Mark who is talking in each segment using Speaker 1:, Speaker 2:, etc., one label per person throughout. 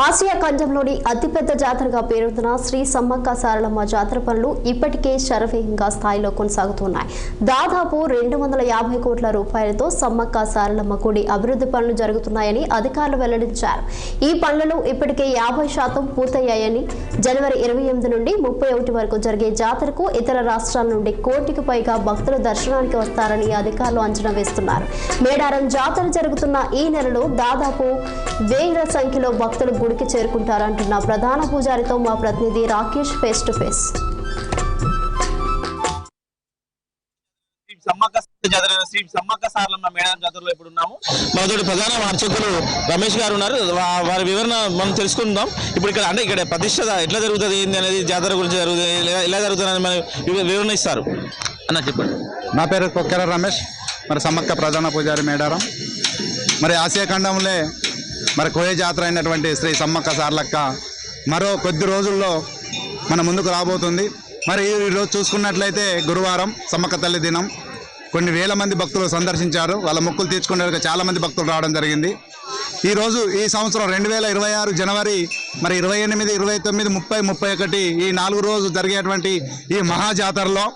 Speaker 1: Asia ఖండంలోని అతిపెద్ద జాతరగా పేరొందిన శ్రీ సమ్మక్క సారలమ్మ జాతర పనులు ఇప్పటికే శరవేగంగా స్థాయిలో కొనసాగుతున్నాయి. దాదాపు 250 కోట్ల రూపాయలతో సమ్మక్క సారలమ్మ గుడి అభివృద్ధి పనులు జరుగుతున్నాయని అధికారులు వెల్లడించారు. ఈ పనులలో ఇప్పటికే 50% పూర్తయ్యాయని, జనవరి 28 నుండి 31 వరకు జరిగే జాతరకు ఇతర రాష్ట్రాల నుండి 1 కోటికి పైగా భక్తులు దర్శనానికి వస్తారని అధికారులు అంచనా వేస్తున్నారు. మేడారం జాతర జరుగుతున్న ఈ నెలలో దాదాపు వేల సంఖ్యలో భక్తులు గుడికి చేరుకుంటారంటున్న ప్రధాన పూజారితో మా ప్రతినిధి Rakesh face to face.
Speaker 2: Shri Sammakka Saralamma Medaram జాతరలో ఇప్పుడు ఉన్నాము. మనతోటి ప్రధాన అర్చకులు రమేష్ గారు ఉన్నారు. వారి వివరణ మనం తెలుసుకుందాం. ఇప్పుడు ఇక్కడ ప్రతిష్ట ఎట్లా జరుగుతుంది, ఏంది అనేది జాతర గురించి ఎలా జరుగుతుంది మనం వివరణ ఇస్తారు అన్న, చెప్పండి.
Speaker 3: నా పేరు కొక్కెర రమేష్, మరి సమ్మక్క ప్రధాన పూజారి మేడారం. మరి ఆసియా ఖండంలో మరి కోయ జాతర అయినటువంటి శ్రీ సమ్మక్క సారలక్క మరో కొద్ది రోజుల్లో మన ముందుకు రాబోతుంది. మరి ఈరోజు చూసుకున్నట్లయితే గురువారం సమ్మక్క తల్లి దినం. కొన్ని వేల మంది భక్తులు సందర్శించారు. వాళ్ళ మొక్కులు తీర్చుకునే చాలా మంది భక్తులు రావడం జరిగింది. ఈరోజు ఈ సంవత్సరం 2026 జనవరి మరి 28, 29, 30, 31 ఈ 4 రోజు జరిగేటువంటి ఈ మహాజాతరలో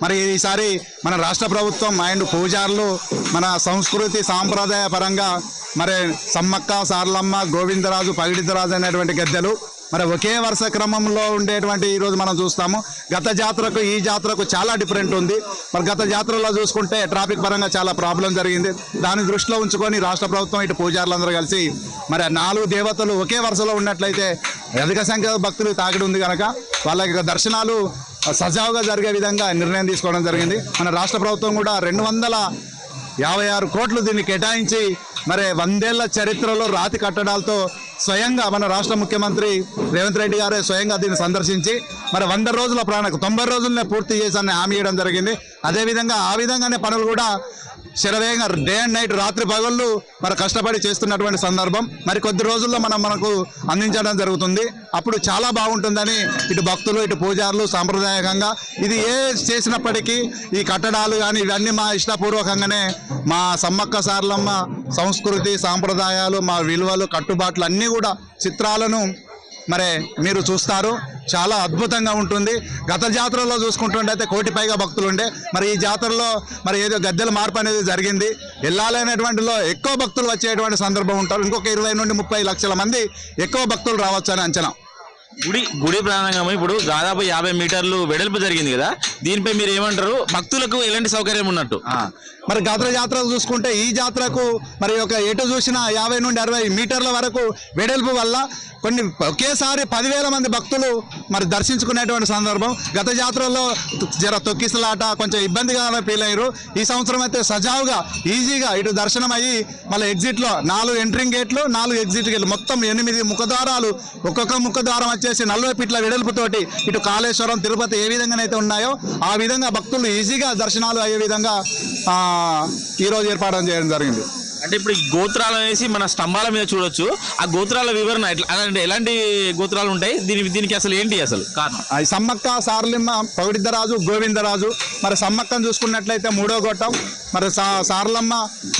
Speaker 3: మరి ఈసారి మన రాష్ట్ర ప్రభుత్వం అండ్ పూజారులు మన సంస్కృతి సాంప్రదాయ పరంగా మరి సమ్మక్క సారలమ్మ గోవిందరాజు పగిడిద్దరాజు అనేటువంటి గద్దెలు మరి ఒకే వరుస క్రమంలో ఉండేటువంటి ఈరోజు మనం చూస్తాము. గత జాతరకు ఈ జాతరకు చాలా డిఫరెంట్ ఉంది. మరి గత జాతరలో చూసుకుంటే ట్రాఫిక్ పరంగా చాలా ప్రాబ్లం జరిగింది. దాన్ని దృష్టిలో ఉంచుకొని రాష్ట్ర ప్రభుత్వం ఇటు పూజారులందరూ కలిసి మరి 4 దేవతలు ఒకే వరుసలో ఉన్నట్లయితే అధిక సంఖ్యలో భక్తులు తాకిడి ఉంది కనుక వాళ్ళకి దర్శనాలు సజావుగా జరిగే విధంగా నిర్ణయం తీసుకోవడం జరిగింది. మన రాష్ట్ర ప్రభుత్వం కూడా 256 కోట్లు దీన్ని కేటాయించి మరి 100 ఏళ్ల చరిత్రలో రాతి కట్టడాలతో స్వయంగా మన రాష్ట్ర ముఖ్యమంత్రి రేవంత్ రెడ్డి గారే స్వయంగా దీన్ని సందర్శించి మరి 100 రోజుల ప్రాణకు 90 రోజులనే పూర్తి చేశారని హామీ ఇవ్వడం జరిగింది. అదేవిధంగా ఆ విధంగానే పనులు కూడా శరవేగంగా డే అండ్ నైట్ రాత్రి పగళ్ళు మరి కష్టపడి చేస్తున్నటువంటి సందర్భం మరి కొద్ది రోజుల్లో మనకు అందించడం జరుగుతుంది. అప్పుడు చాలా బాగుంటుందని ఇటు భక్తులు ఇటు పూజారులు సాంప్రదాయకంగా ఇది ఏ చేసినప్పటికీ ఈ కట్టడాలు కానీ ఇవన్నీ మా ఇష్టపూర్వకంగానే మా సమ్మక్క సారలమ్మ సంస్కృతి సాంప్రదాయాలు మా విలువలు కట్టుబాట్లు అన్నీ కూడా చిత్రాలను మరి మీరు చూస్తారు. చాలా అద్భుతంగా ఉంటుంది. గత జాతరలో చూసుకుంటుంటే 1 కోటి పైగా భక్తులు ఉండే మరి ఈ జాతరలో మరి ఏదో గద్దెల మార్పు అనేది జరిగింది. వెళ్ళాలనేటువంటిలో ఎక్కువ భక్తులు వచ్చేటువంటి సందర్భం ఉంటారు. ఇంకొక 20 నుండి 30 లక్షల మంది ఎక్కువ భక్తులు రావచ్చు అని అంచనా.
Speaker 2: గుడి ప్రారంభం ఇప్పుడు దాదాపు 50 మీటర్లు వెడల్పు జరిగింది కదా, దీనిపై మీరు ఏమంటారు? భక్తులకు ఎలాంటి సౌకర్యం ఉన్నట్టు?
Speaker 3: మరి గత జాతరలు చూసుకుంటే ఈ జాతరకు మరి ఒక ఎటు చూసినా 50 నుండి 60 మీటర్ల వరకు వెడల్పు వల్ల కొన్ని ఒకేసారి 10,000 మంది భక్తులు మరి దర్శించుకునేటువంటి సందర్భం. గత జాతరలో జర తొక్కిసలాట కొంచెం ఇబ్బందిగా ఫీల్ అయ్యారు. ఈ సంవత్సరం అయితే సజావుగా ఈజీగా ఇటు దర్శనం అయ్యి మళ్ళీ ఎగ్జిట్లో 4 ఎంట్రింగ్ గేట్లు 4 ఎగ్జిట్ గేట్లు మొత్తం 8 ముఖద్వారాలు, ఒక్కొక్క ముఖద్వారం వచ్చేసి 40 ఫీట్ల వెడల్పుతోటి ఇటు కాళేశ్వరం తిరుపతి ఏ విధంగానైతే ఉన్నాయో ఆ విధంగా భక్తులు ఈజీగా దర్శనాలు అయ్యే విధంగా ఈరోజు ఏర్పాటు చేయడం జరిగింది.
Speaker 2: అంటే ఇప్పుడు ఈ గోత్రాలు అనేసి మన స్తంభాల మీద చూడొచ్చు. ఆ గోత్రాల వివరణ అంటే ఎలాంటి గోత్రాలు ఉంటాయి, దీనికి అసలు ఏంటి అసలు కారణం?
Speaker 3: సమ్మక్క సారలమ్మ పగిడిద్దరాజు గోవిందరాజు. మరి సమ్మక్కను చూసుకున్నట్లయితే 3వ గొట్టం, మరి సారలమ్మ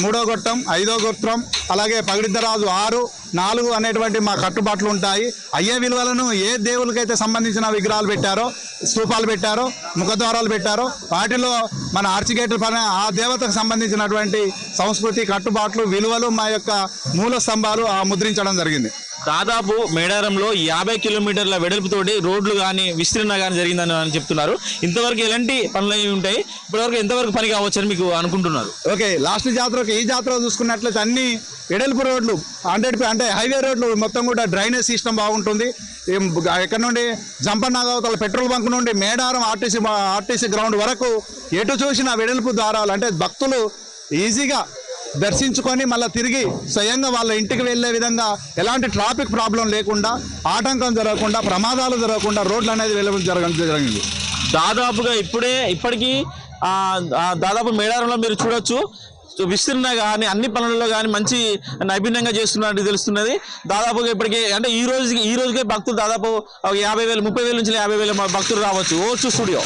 Speaker 3: 3వ గొట్టం 5వ గోత్రం, అలాగే పగిడిద్దరాజు 6, 4 అనేటువంటి మా కట్టుబాట్లు ఉంటాయి. అయ్యే విలువలను ఏ దేవులకైతే సంబంధించిన విగ్రహాలు పెట్టారో, స్తూపాలు పెట్టారో, ముఖద్వారాలు పెట్టారో వాటిలో మన ఆర్చిగేట్ల పైన ఆ దేవతకు సంబంధించినటువంటి సంస్కృతి కట్టుబాట్లు విలువలు మా యొక్క మూల స్తంభాలు ముద్రించడం జరిగింది.
Speaker 2: దాదాపు మేడారంలో 50 కిలోమీటర్ల వెడల్పుతోటి రోడ్లు కానీ విస్తరణ కానీ జరిగిందని చెప్తున్నారు. ఇంతవరకు ఎలాంటి పనులు ఉంటాయి, ఇప్పటివరకు ఎంతవరకు పని కావచ్చని మీకు అనుకుంటున్నారు?
Speaker 3: ఓకే, లాస్ట్ జాతరకు ఈ జాతర చూసుకున్నట్లయితే అన్ని వెడల్పు రోడ్లు 100 అంటే హైవే రోడ్లు మొత్తం కూడా డ్రైనేజ్ సిస్టమ్ బాగుంటుంది. ఎక్కడ నుండి జంపన్నగవతల పెట్రోల్ బంక్ నుండి మేడారం ఆర్టీసీ గ్రౌండ్ వరకు ఎటు చూసిన వెడల్పు ద్వారాలు అంటే భక్తులు ఈజీగా దర్శించుకొని మళ్ళీ తిరిగి స్వయంగా వాళ్ళ ఇంటికి వెళ్ళే విధంగా ఎలాంటి ట్రాఫిక్ ప్రాబ్లం లేకుండా, ఆటంకం జరగకుండా, ప్రమాదాలు జరగకుండా రోడ్లు అనేది వెళ్ళడం జరిగింది.
Speaker 2: దాదాపుగా ఇప్పటికీ దాదాపు మేడారంలో మీరు చూడొచ్చు విస్తరణ కానీ అన్ని పనులలో కానీ మంచి నైపుణ్యంగా చేస్తున్నట్టు తెలుస్తున్నది. దాదాపుగా ఇప్పటికీ అంటే ఈ రోజుకే భక్తులు దాదాపు 50,000 30,000 నుంచి 50,000 భక్తులు రావచ్చు. ఓచు స్టూడియో.